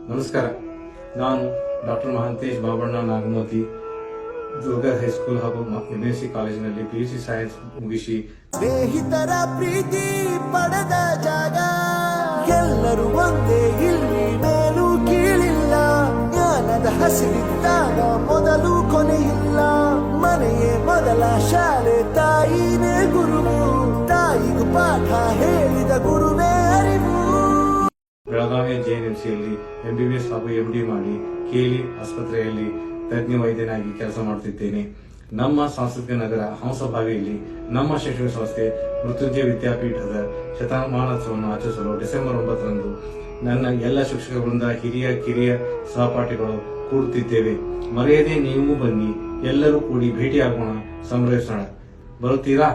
ನಮಸ್ಕಾರ. ನಾನು doctor Mahantesh Babanna ನಾಗಮೋತಿ, Durga high school ಹಾಗೂ MSc ಕಾಲೇಜಿನಲ್ಲಿ PUC ಸೈನ್ಸ್ ಮುಗಿಸಿ ಸ್ನೇಹಿತರ ಪ್ರೀತಿ ಪಡೆದ ಜಾಗ, ಎಲ್ಲರೂ ಒಂದೇ, ಇಲ್ಲಿ ಮೇಲೂ ಕೀಳಿಲ್ಲ. ಜ್ಞಾನದ ಹಸಿವಿದ್ದಾಗ ಮೊದಲು ಕೊನೆಯಿಲ್ಲ. ಮನೆಯೇ ಮೊದಲ ಶಾಲೆ, ತಾಯಿನೇ ಗುರುವು, ತಾಯಿಗೂ ಪಾಠ ಹೇಳಿದ ಗುರುವೇ ಅರಿವು. ಬೆಳಗಾವಿಯ JNMCಯಲ್ಲಿ MBBS ಹಾಗೂ MD ಮಾಡಿ KLE ಆಸ್ಪತ್ರೆಯಲ್ಲಿ ತಜ್ಞ ವೈದ್ಯನಾಗಿ ಕೆಲಸ ಮಾಡುತ್ತಿದ್ದೇನೆ. ನಮ್ಮ ಸಾಂಸ್ಕೃತಿಕ ನಗರ ಹಂಸಭಾವಿಯಲ್ಲಿ ನಮ್ಮ ಶೈಕ್ಷಣಿಕ ಸಂಸ್ಥೆ ಮೃತ್ಯುಂಜಯ ವಿದ್ಯಾಪೀಠದ ಶತಮಾನೋತ್ಸವವನ್ನು ಆಚರಿಸಲು ಡಿಸೆಂಬರ್ 9ರಂದು ನನ್ನ ಎಲ್ಲ ಶಿಕ್ಷಕ ವೃಂದ, ಹಿರಿಯ ಕಿರಿಯ ಸಹಪಾಠಿಗಳು ಕೂಡುತ್ತಿದ್ದೇವೆ. ಮರೆಯದೆ ನೀವು ಬನ್ನಿ, ಎಲ್ಲರೂ ಕೂಡಿ ಭೇಟಿಯಾಗೋಣ, ಸಂಭ್ರಮಿಸೋಣ. ಬರುತ್ತೀರಾ?